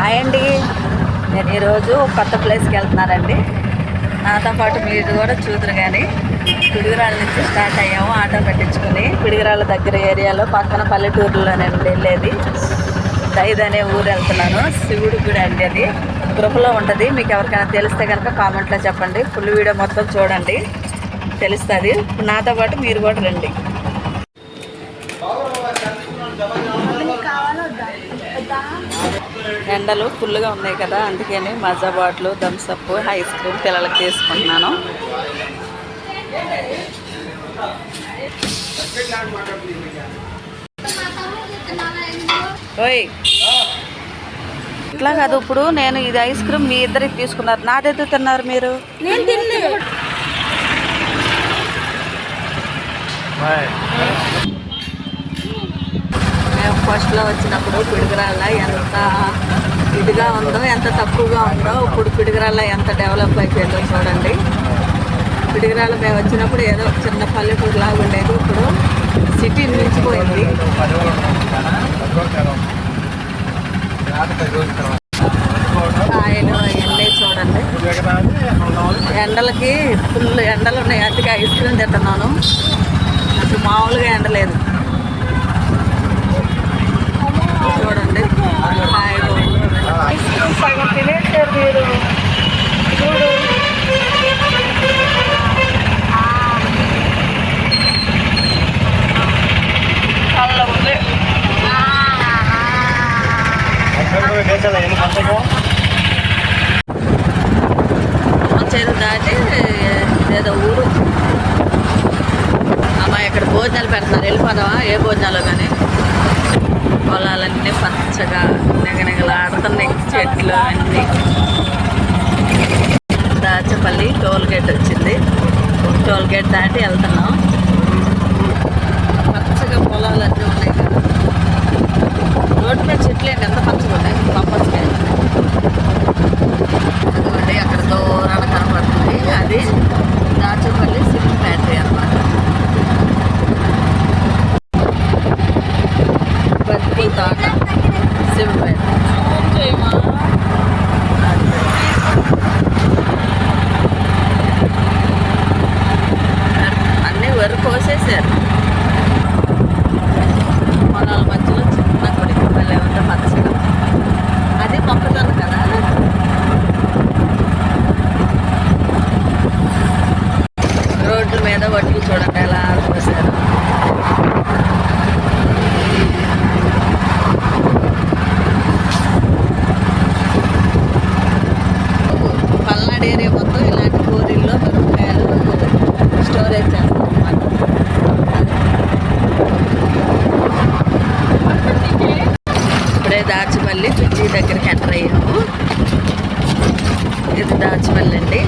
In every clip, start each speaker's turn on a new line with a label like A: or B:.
A: Hi అండి. నేను ఈరోజు కొత్త ప్లేస్కి వెళ్తున్నానండి. నాతో పాటు మీరు కూడా చూద్దరు. కానీ పిడుగురాళ్ళ నుంచి స్టార్ట్ అయ్యాము ఆటో పెట్టించుకుని. పిడుగురాళ్ళ దగ్గర ఏరియాలో పక్కన పల్లెటూరులో నేను వెళ్ళేది దైద్ అనే ఊరు వెళ్తున్నాను. శివుడి గుడి అండి, అది గృహలో ఉంటుంది. మీకు ఎవరికైనా తెలిస్తే కనుక కామెంట్లో చెప్పండి. ఫుల్ వీడియో మొత్తం చూడండి, తెలుస్తుంది. నాతో పాటు మీరు కూడా రండి. ఎండలు ఫుల్గా ఉన్నాయి కదా, అందుకని మజా బాటిల్, థమ్స్అప్, ఐస్ క్రీమ్ పిల్లలకి తీసుకుంటున్నాను. ఓయ్ ఇట్లా కాదు, ఇప్పుడు నేను ఇది ఐస్ క్రీమ్ మీ ఇద్దరికి తీసుకున్నారు, నాదెందుకు తిన్నారు మీరు?
B: నేను తినలేదు.
A: మేము ఫస్ట్లో వచ్చినప్పుడు పిడుగురాళ్ళ ఎంత ఇదిగా ఉందో, ఎంత తక్కువగా ఉందో, ఇప్పుడు పిడుగురాళ్ళ ఎంత డెవలప్ అయిపోయిందో చూడండి. పిడుగురాళ్ళ మేము వచ్చినప్పుడు ఏదో చిన్న పల్లెటూరు లాగా ఉండేది, ఇప్పుడు సిటీని మించిపోయింది. కాయలు అవన్నీ చూడండి. ఎండలకి ఫుల్ ఎండలు ఉన్నాయి, అందుకే ఐస్ క్రీమ్ తింటున్నాను. అసలు మామూలుగా ఎండలేదు చూడండి. సగం తినేసారు మీరు. చూడు చల్లగా ఉంది. చేదు దాటి ఏదో ఊరు అమ్మా, ఇక్కడ భోజనాలు పెడుతున్నారు. వెళ్ళిపోదామా? ఏ భోజనాలు కానీ. పొలాలన్నీ పచ్చగా నెగనెగలాడుతున్నాయి, చెట్లు అన్నీ. దాచపల్లి టోల్గేట్ వచ్చింది. టోల్గేట్ దాటి వెళ్తున్నాం. పచ్చగా పొలాలన్నీ ఉన్నాయి కదా, రోడ్డు మీద చెట్లు ఏంటి ఎంత పచ్చగా ఉన్నాయి, పంపచ్చుగా. అదిగోండి అక్కడ దూరాన కనపడుతుంది, అది దాచపల్లి సిమెంట్ ఫ్యాక్టరీ అన్నమాట. బద్ది తోట సిమెంట్ అన్నీ వరి కోసేసారు. పొలాల మధ్యలో చిన్న గుడి భలే ఉంది పచ్చగా. అది మొక్కజొన్న కదా. రోడ్ల మీద వడ్లు చూడండి ఎలా కోసారు. పల్నాడు ఏరియా మొత్తం ఇలాంటి కూరీల్లో మిరపకాయలు స్టోరేజ్ చేస్తాం అన్నమాట. ఇప్పుడే దాచపల్లి చుచ్చి దగ్గరికి ఎంటర్ అయ్యాము. ఇది దాచపల్లి అండి.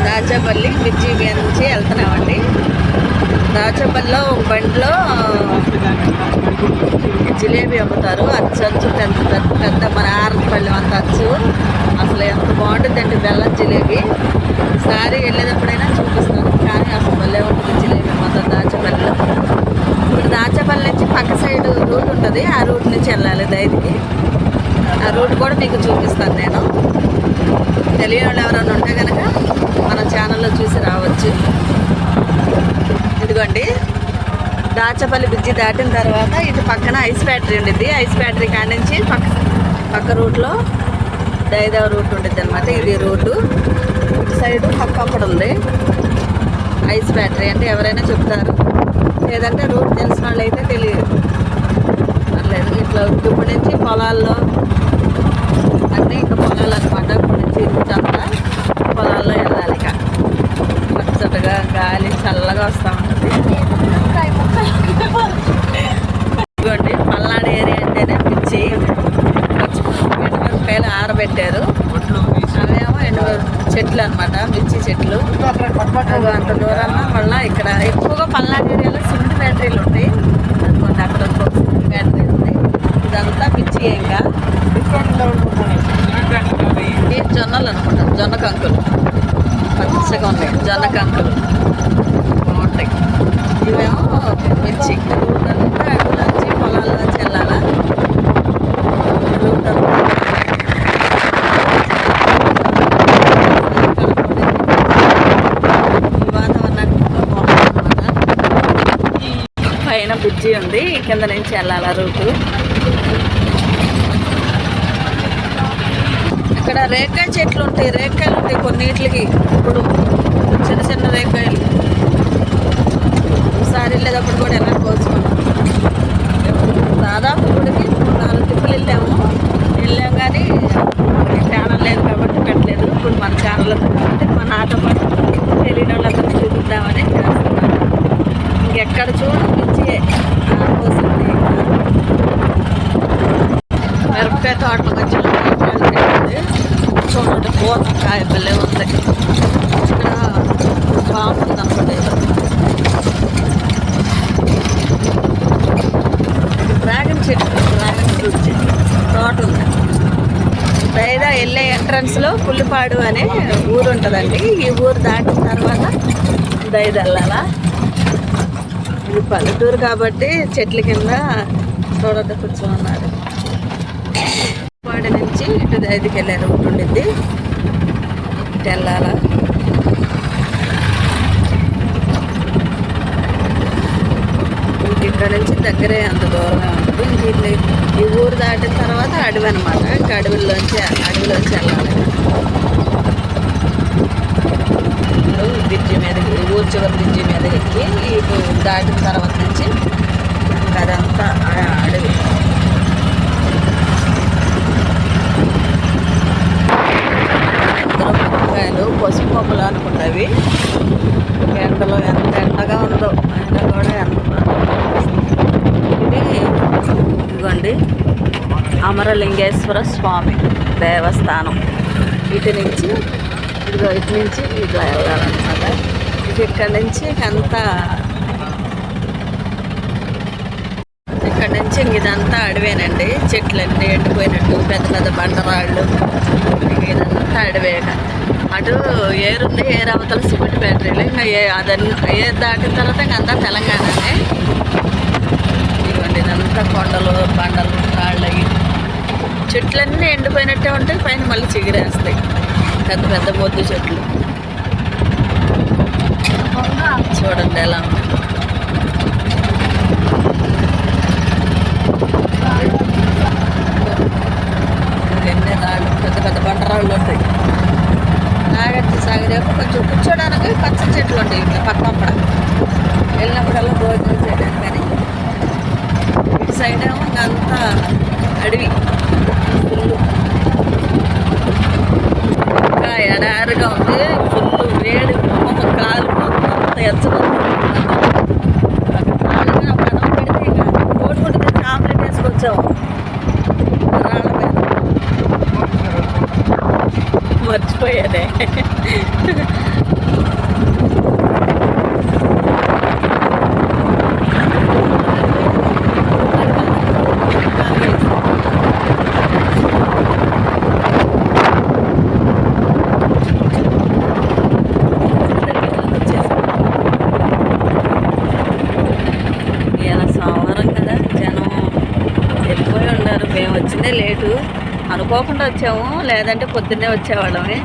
A: దాచపల్లి మిర్చి నుంచి వెళ్తున్నామండి. దాచపల్లిలో ఒక బండిలో జిలేబీ అమ్ముతారు. అచ్చు పెద్ద పెద్ద పెద్ద మన ఆరపల్లి అంత అచ్చు. అసలు ఎంత బాగుంటుందండి బెల్లం జిలేబీ. ఈసారి వెళ్ళేటప్పుడైనా చూపిస్తాను, కానీ అసలు భలే ఉంటుంది జిలేబీ మొత్తం దాచపల్లిలో. ఇప్పుడు దాచపల్లి నుంచి పక్క సైడ్ రూట్ ఉంటుంది, ఆ రూట్ నుంచి వెళ్ళాలి దైదికి. ఆ రూట్ కూడా మీకు చూపిస్తాను నేను. తెలియని వాళ్ళు ఎవరైనా ఉంటే కనుక మన ఛానల్లో చూసి రావచ్చు. ఇదిగోండి దాచపల్లి బ్రిడ్జి దాటిన తర్వాత ఇటు పక్కన ఐస్ ఫ్యాక్టరీ ఉండిద్ది. ఐస్ ఫ్యాక్టరీ కాడి నుంచి పక్క రూట్లో దైదవ రూట్ ఉండిద్ది అనమాట. ఇది రూటు. ఇటు సైడు పక్క అక్కడ ఉంది ఐస్ ఫ్యాక్టరీ. అంటే ఎవరైనా చెప్తారు, లేదంటే రూట్ తెలిసిన వాళ్ళు అయితే తెలియదు. పర్లేదు. ఇట్లా ఇప్పటి నుంచి పొలాల్లో అన్నీ ఇంకా పొలాలు అనమాట. ఇప్పటి నుంచి అంతా పొలాల్లో వెళ్ళాలి. ఇక పచ్చటగా గాలి చల్లగా వస్తూ ఉంటుంది. ఇదిగోండి పల్నాడు ఏరియా అంటేనే మిర్చి. ఎండుమిరపకాయలు ఆరబెట్టారు. అవేమో చెట్లు అనమాట, మిర్చి చెట్లు. అంత దూరాన మళ్ళీ ఇక్కడ ఎక్కువగా పల్నాడు ఏరియాలో సిమెంట్ ఫ్యాక్టరీలు ఉంటాయి. అనుకోండి అక్కడ ఒక సిమెంట్ ఫ్యాక్టరీ ఉంది. ఇదంతా మిర్చి. ఇంకా జొన్నలు అనుకుంటా, జొన్న కంకులు పచ్చగా ఉన్నాయి. జొన్న కంకులు బాగుంటాయి. ఇవేమో మిర్చి. ఊళ్ళంతా అక్కడ నుంచి పొలాల్లో బ్రిడ్జి ఉంది, కింద నుంచి వెళ్ళాలి రూటు. ఇక్కడ రేకాయ చెట్లు ఉంటాయి, రేకాయలు ఉంటాయి కొన్నిటికి. ఇప్పుడు చిన్న చిన్న రేకాయలు ఒకసారి వెళ్ళేటప్పుడు కూడా ఎలా కోసుకున్నాం. దాదాపు గుడికి 4 ట్రిప్పులు వెళ్ళాం కానీ ఛానల్ లేదు కాబట్టి పెట్టలేదు. ఇప్పుడు మన ఛానల్ కాబట్టి మన నాతో పాటు తెలియని వాళ్ళందరూ చూపిద్దామని చేస్తున్నాను. ఇంకెక్కడ చూడండి కోసింది మిరపకాయ తోటల మధ్యలో చూడండి, పూత కాయ పల్లె ఉంది. ఇక్కడ బాగుంది అనుకోండి. డ్రాగన్ చెట్టు, డ్రాగన్ ఫ్రూట్ చెట్టు తోట ఉంది. పైగా వెళ్ళే ఎంట్రన్స్లో పుల్లిపాడు అనే ఊరు ఉంటుందండి. ఈ ఊరు దాటిన తర్వాత దైద వెళ్ళాలా. ఇది పల్లెటూరు కాబట్టి చెట్ల కింద చూడద్దు కూర్చోన్నారు. వాడి నుంచి ఇటు దైదికి వెళ్ళే రూట్ ఉండిద్ది, ఇటు వెళ్ళాలా. ఇక్కడ నుంచి దగ్గరే, అంత దూరంగా ఉంటుంది. ఈ ఊరు దాటిన తర్వాత అడవి అనమాట. ఇంకా అడవిలోంచి వెళ్ళాలి. బ్రిడ్జి మీదకి, ఊరు చివరి బ్రిడ్జి మీద ఎక్కి ఈ దాటిన తర్వాత నుంచి అదంతా అడవి. మిరపకాయలు, పసుపు కొమ్మలు అనుకుంటావి. ఎండలో ఎంత ఎండగా ఉందో అయినా కూడా ఇదిగోండి అమరలింగేశ్వర స్వామి దేవస్థానం. ఇటు నుంచి ఇట్లా వెళ్ళాలన్నమాట. ఇక్కడ నుంచి అంతా ఇక్కడ నుంచి ఇదంతా అడవేనండి. చెట్లన్నీ ఎండిపోయినట్టు, పెద్ద పెద్ద బండరాళ్ళు, ఇదంతా అడవే. అటు ఏరుంది, ఏరవతల సిమెంట్ ఫ్యాక్టరీలు. ఇంకా ఏరు దాటిన తర్వాత ఇంకంతా తెలంగాణనే. ఇవ్వండి ఇదంతా కొండలు, బండలు, రాళ్ళు. చెట్లన్నీ ఎండిపోయినట్టే ఉంటాయి, పైన మళ్ళీ చిగురేస్తాయి. పెద్ద పెద్ద మొద్దు చెట్లు చూడండి ఎలా ఉంది. ఎన్ని రాళ్ళు, పెద్ద పెద్ద బండరాళ్ళు ఉంటాయి. నాగార్జున సాగర్ యొక్క కొంచెం కూర్చోడానికి పచ్చని చెట్లు ఉంటాయి. ఇంకా పక్కన వెళ్ళినప్పుడల్లా భోజనం చేయడానికి. కానీ ఇటు సైడ్ ఏమో అంతా అడవి, ఇంకా ఎడారుగా ఉంది. ఫుల్ వేడి, కాలు అంత ఎచ్చబడుతుంది. పదం పెడితే ఇక కోడిగుడ్డుతో చాపలు వేసుకొచ్చాము. రాళ్ళ మీద మర్చిపోయానే. లేటు అనుకోకుండా వచ్చాము, లేదంటే పొద్దున్నే వచ్చేవాళ్ళమే.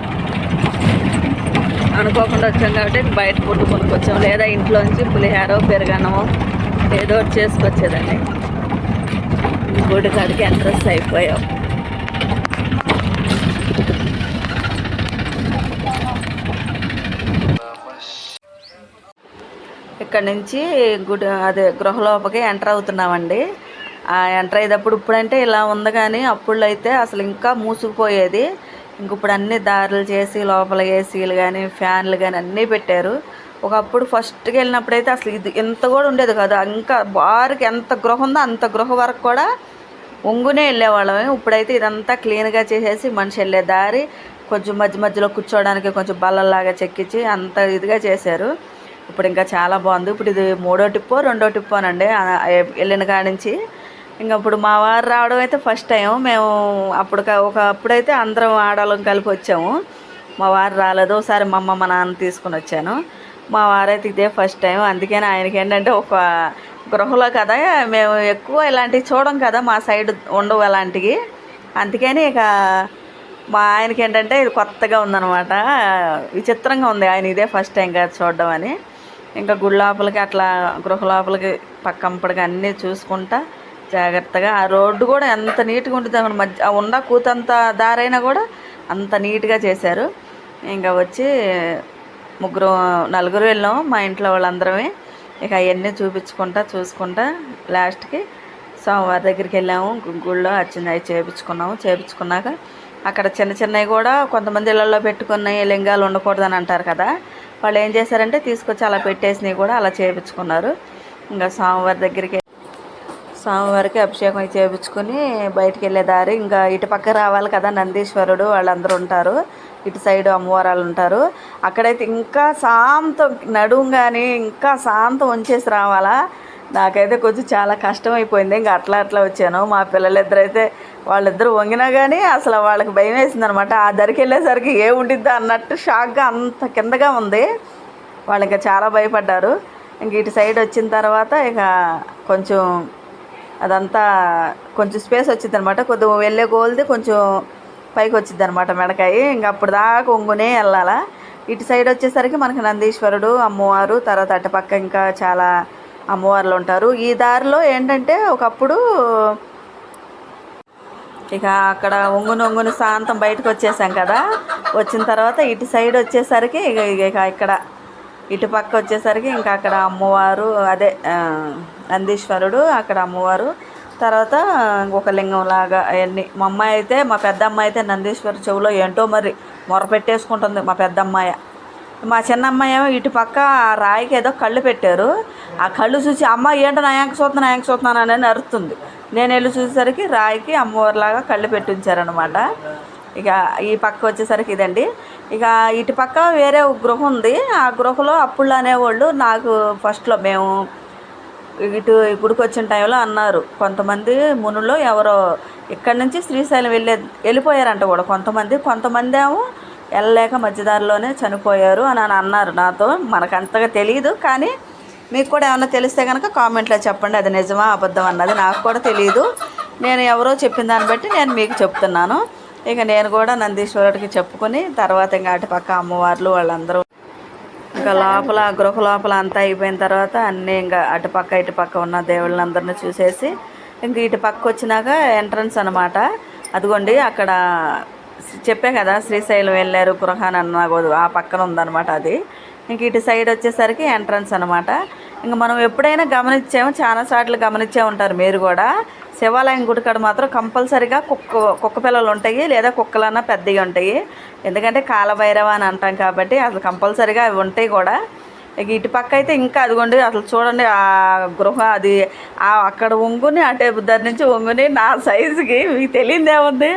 A: అనుకోకుండా వచ్చాం కాబట్టి బయట ఫుడ్ కొనుక్కొచ్చాము, లేదా ఇంట్లోంచి పులిహారో పెరుగన్నమో ఏదో ఒకటి చేసుకొచ్చేదండి. గుడి కాడికి ఎంట్రెస్ అయిపోయాం. ఇక్కడ నుంచి గుడి గృహలోపకి ఎంటర్ అవుతున్నామండి. ఎంటర్ అయ్యేటప్పుడు ఇప్పుడంటే ఇలా ఉంది, కానీ అప్పుడు అయితే అసలు ఇంకా మూసుకుపోయేది. ఇంక ఇప్పుడు అన్ని దారులు చేసి లోపల ఏసీలు కానీ ఫ్యాన్లు కానీ అన్నీ పెట్టారు. ఒకప్పుడు ఫస్ట్కి వెళ్ళినప్పుడు అయితే అసలు ఇది ఇంత కూడా ఉండేది కదా. ఇంకా బారుకి ఎంత గృహ ఉందో అంత గృహ వరకు కూడా ఒంగునే వెళ్ళేవాళ్ళమే. ఇప్పుడైతే ఇదంతా క్లీన్గా చేసేసి మనిషి వెళ్ళే దారి కొంచెం మధ్యలో కూర్చోవడానికి కొంచెం బల్లల్లాగా చెక్కించి అంత ఇదిగా చేశారు. ఇప్పుడు ఇంకా చాలా బాగుంది. ఇప్పుడు ఇది 3వ టిప్పో 2వ టిప్పోనండి వెళ్ళిన కాడి నుంచి. ఇంకా ఇప్పుడు మా వారు రావడం అయితే ఫస్ట్ టైం. మేము ఒకప్పుడైతే అందరం ఆడవాళ్ళం కలిపి వచ్చాము. మా వారు రాలేదు, ఒకసారి మా అమ్మ మా నాన్న తీసుకుని వచ్చాను. మా వారైతే ఇదే ఫస్ట్ టైం. అందుకని ఆయనకి ఏంటంటే ఒక గృహలో కదా, మేము ఎక్కువ ఇలాంటివి చూడం కదా, మా సైడ్ ఉండవు అలాంటివి. అందుకని ఇక మా ఆయనకి ఏంటంటే ఇది కొత్తగా ఉందన్నమాట, విచిత్రంగా ఉంది. ఆయన ఇదే ఫస్ట్ టైం కదా చూడడం అని. ఇంకా గుడి లోపలికి అట్లా గృహ లోపలికి పక్కంపడికి అన్నీ చూసుకుంటా జాగ్రత్తగా. ఆ రోడ్డు కూడా ఎంత నీట్గా ఉంటుంది, మధ్య ఉన్న కూతంత దారైనా కూడా అంత నీట్గా చేశారు. ఇంకా వచ్చి నలుగురు వెళ్ళాం మా ఇంట్లో వాళ్ళందరమే. ఇక అవన్నీ చూసుకుంటా లాస్ట్కి స్వామివారి దగ్గరికి వెళ్ళాము. గుళ్ళో వచ్చింది అవి చేపించుకున్నాక అక్కడ చిన్న చిన్నవి కూడా కొంతమంది ఇళ్ళల్లో పెట్టుకున్న లింగాలు ఉండకూడదని అంటారు కదా, వాళ్ళు ఏం చేశారంటే తీసుకొచ్చి అలా పెట్టేసినవి కూడా అలా చేయించుకున్నారు. ఇంకా స్వామివారికి అభిషేకం చేయించుకొని బయటికి వెళ్ళే దారి ఇంకా ఇటు పక్క రావాలి కదా, నందీశ్వరుడు వాళ్ళందరూ ఉంటారు, ఇటు సైడు అమ్మవారాలు ఉంటారు. అక్కడైతే ఇంకా శాంతం నడుము కానీ ఇంకా శాంతం ఉంచేసి రావాలా. నాకైతే కొంచెం చాలా కష్టమైపోయింది. ఇంకా అట్లా వచ్చాను. మా పిల్లలిద్దరైతే వాళ్ళిద్దరూ వంగినా కానీ అసలు వాళ్ళకి భయం వేసింది అనమాట. ఆ దరికి వెళ్ళేసరికి ఏ ఉండిద్దా అన్నట్టు షాక్గా అంత కిందగా ఉంది. వాళ్ళు ఇంకా చాలా భయపడ్డారు. ఇంక ఇటు సైడ్ వచ్చిన తర్వాత ఇక కొంచెం అదంతా కొంచెం స్పేస్ వచ్చింది అనమాట. కొద్దిగా వెళ్ళే గోల్ది కొంచెం పైకి వచ్చింది అనమాట మెడకాయ. ఇంక అప్పుడు దాకా వంగునే వెళ్ళాలా. ఇటు సైడ్ వచ్చేసరికి మనకి నందీశ్వరుడు, అమ్మవారు, తర్వాత అటుపక్క ఇంకా చాలా అమ్మవార్లు ఉంటారు. ఈ దారిలో ఏంటంటే ఒకప్పుడు ఇక అక్కడ ఒంగుని శాంతం బయటకు వచ్చేసాం కదా, వచ్చిన తర్వాత ఇటు సైడ్ వచ్చేసరికి ఇక ఇక్కడ ఇటు పక్క వచ్చేసరికి ఇంకా అక్కడ అమ్మవారు, అదే నందీశ్వరుడు, అక్కడ అమ్మవారు, తర్వాత ఒక లింగం లాగా అవన్నీ. మా అమ్మాయి అయితే, మా పెద్ద అమ్మాయి అయితే నందీశ్వరు చెవులో ఏంటో మరి మొర పెట్టేసుకుంటుంది మా పెద్ద అమ్మాయి. మా చిన్న అమ్మాయి ఏమో ఇటు పక్క రాయికి ఏదో కళ్ళు పెట్టారు. ఆ కళ్ళు చూసి అమ్మ ఏంటో నా యాంక చూస్తున్నాను అని అరుస్తుంది. నేను వెళ్ళి చూసేసరికి రాయికి అమ్మవారిలాగా కళ్ళు పెట్టించారనమాట. ఇక ఈ పక్క వచ్చేసరికి ఇదండి. ఇక ఇటు పక్క వేరే గృహ ఉంది. ఆ గృహలో అప్పుళ్ళు అనేవాళ్ళు నాకు ఫస్ట్లో మేము ఇటు గుడికి వచ్చిన టైంలో అన్నారు, కొంతమంది మునులో ఎవరో ఇక్కడి నుంచి శ్రీశైలం వెళ్ళిపోయారంట కూడా కొంతమంది ఏమో వెళ్ళలేక మధ్యదారిలోనే చనిపోయారు అని అన్నారు నాతో. మనకు అంతగా తెలియదు, కానీ మీకు కూడా ఏమన్నా తెలిస్తే కనుక కామెంట్లో చెప్పండి, అది నిజమా అబద్ధం అన్నది నాకు కూడా తెలియదు. నేను ఎవరో చెప్పిన దాన్ని బట్టి నేను మీకు చెప్తున్నాను. ఇక నేను కూడా నందీశ్వరుడికి చెప్పుకొని తర్వాత ఇంకా అటు పక్క అమ్మవార్లు వాళ్ళందరూ ఇంకా లోపల గృహ లోపల అంతా అయిపోయిన తర్వాత అన్నీ ఇంకా అటుపక్క ఇటుపక్క ఉన్న దేవుళ్ళందరినీ చూసేసి ఇంక ఇటు పక్క వచ్చినాక ఎంట్రన్స్ అనమాట. అదిగోండి అక్కడ చెప్పే కదా శ్రీశైలం వెళ్ళారు గృహాన్ని అన్నగోదు, ఆ పక్కన ఉందన్నమాట అది. ఇంక ఇటు సైడ్ వచ్చేసరికి ఎంట్రన్స్ అనమాట. ఇంక మనం ఎప్పుడైనా చాలా సార్లు గమనించే ఉంటారు మీరు కూడా, శివాలయం గుడికాడ మాత్రం కంపల్సరీగా కుక్క పిల్లలు ఉంటాయి, లేదా కుక్కలన్నా పెద్దవి ఉంటాయి. ఎందుకంటే కాలభైరవ అని అంటాం కాబట్టి అసలు కంపల్సరీగా అవి ఉంటాయి కూడా. ఇక ఇటు పక్క అయితే ఇంకా అదిగోండి అసలు చూడండి ఆ గృహ, అది అక్కడ వంగుని అటే దాని నుంచి వంగుని నా సైజుకి మీకు తెలియదేముంది,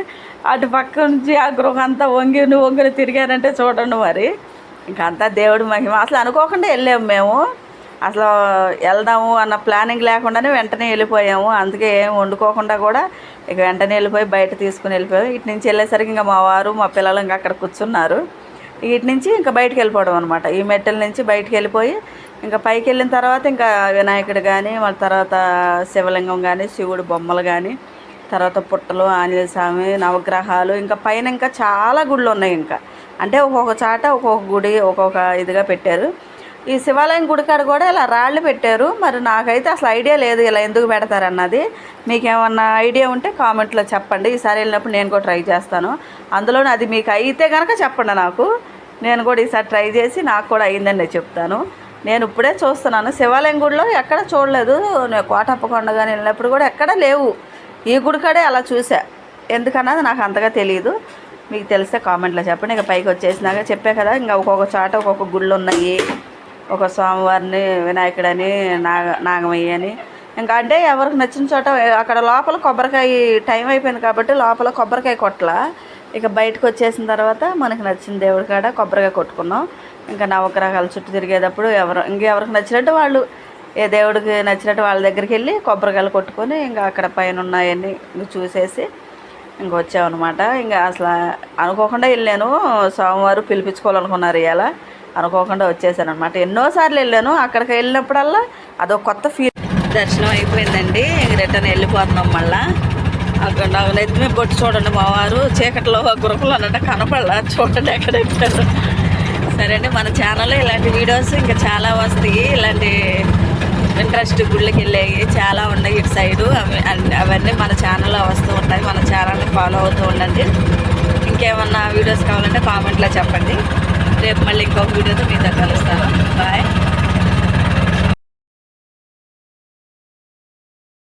A: అటు పక్క నుంచి ఆ గృహ అంతా వంగిని తిరిగానంటే చూడండి మరి. ఇంకా అంతా దేవుడి మహిమ. అసలు అనుకోకుండా వెళ్ళాము మేము, అసలు వెళ్దాము అన్న ప్లానింగ్ లేకుండానే వెంటనే వెళ్ళిపోయాము. అందుకే ఏం వండుకోకుండా కూడా ఇక వెంటనే వెళ్ళిపోయి బయట తీసుకుని వెళ్ళిపోయాము. ఇటు నుంచి వెళ్ళేసరికి ఇంకా మా వారు మా పిల్లలు ఇంకా అక్కడ కూర్చున్నారు. ఇటు నుంచి ఇంకా బయటకు వెళ్ళిపోవడం అనమాట. ఈ మెట్టల నుంచి బయటకు వెళ్ళిపోయి ఇంకా పైకి వెళ్ళిన తర్వాత ఇంకా వినాయకుడు కానీ, వాళ్ళ తర్వాత శివలింగం కానీ, శివుడు బొమ్మలు కానీ, తర్వాత పుట్టలు, ఆంజనేయ స్వామి, నవగ్రహాలు, ఇంకా పైన ఇంకా చాలా గుళ్ళు ఉన్నాయి. ఇంకా అంటే ఒక్కొక్క చాట ఒక్కొక్క గుడి ఒక్కొక్క ఇదిగా పెట్టారు. ఈ శివాలయం గుడికాడ కూడా ఇలా రాళ్ళు పెట్టారు. మరి నాకైతే అసలు ఐడియా లేదు ఇలా ఎందుకు పెడతారన్నది. మీకేమన్నా ఐడియా ఉంటే కామెంట్లో చెప్పండి. ఈసారి వెళ్ళినప్పుడు నేను కూడా ట్రై చేస్తాను. అందులోనే అది మీకు అయితే కనుక చెప్పండి నాకు, నేను కూడా ఈసారి ట్రై చేసి నాకు కూడా అయిందని నేను చెప్తాను. నేను ఇప్పుడే చూస్తున్నాను, శివాలయం గుడిలో ఎక్కడ చూడలేదు. నేను కోటప్పకొండ కానీ వెళ్ళినప్పుడు కూడా ఎక్కడ లేవు. ఈ గుడికాడే అలా చూసా, ఎందుకన్నది నాకు అంతగా తెలియదు. మీకు తెలిస్తే కామెంట్లో చెప్పండి. ఇక పైకి వచ్చేసినాక చెప్పే కదా, ఇంకా ఒక్కొక్క చాట ఒక్కొక్క గుళ్ళు ఉన్నాయి. ఒక స్వామివారిని, వినాయకుడని, నాగమయ్య అని, ఇంకా అంటే ఎవరికి నచ్చిన చోట అక్కడ లోపల కొబ్బరికాయ టైం అయిపోయింది కాబట్టి లోపల కొబ్బరికాయ కొట్ల. ఇక బయటకు వచ్చేసిన తర్వాత మనకి నచ్చిన దేవుడి కాడ కొబ్బరికాయ కొట్టుకున్నాం. ఇంకా నవగ్రహాల చుట్టూ తిరిగేటప్పుడు ఇంకెవరికి నచ్చినట్టు వాళ్ళు, ఏ దేవుడికి నచ్చినట్టు వాళ్ళ దగ్గరికి వెళ్ళి కొబ్బరికాయలు కొట్టుకొని ఇంకా అక్కడ పైన ఉన్నాయన్నీ చూసేసి ఇంక వచ్చామన్నమాట. ఇంకా అసలు అనుకోకుండా వెళ్ళాను, స్వామివారు పిలిపించుకోవాలనుకున్నారు ఇలా, అనుకోకుండా వచ్చేసాను అనమాట. ఎన్నోసార్లు వెళ్ళాను, అక్కడికి వెళ్ళినప్పుడల్లా అదొక కొత్త ఫీల్. దర్శనం అయిపోయిందండి, రిటర్న్ వెళ్ళిపోతున్నాం మళ్ళా. అక్కడ నాకు నెత్తిమే బొట్టు చూడండి, మా వారు చీకట్లో గృహలో అన్నట్టు కనపడలా, చూడండి ఎక్కడ ఎక్కారు. సరే అండి, మన ఛానల్లో ఇలాంటి వీడియోస్ ఇంకా చాలా వస్తాయి. ఇలాంటి ఇంట్రెస్ట్ గుళ్ళకి వెళ్ళేవి చాలా ఉన్నాయి ఇటు సైడు. అవన్నీ మన ఛానల్లో వస్తూ ఉంటాయి. మన ఛానల్ని ఫాలో అవుతూ ఉండండి. ఇంకేమన్నా వీడియోస్ కావాలంటే కామెంట్లో చెప్పండి. రేపు మళ్ళీ ఇంకొక వీడియోతో మీతో కలుస్తాను. బాయ్.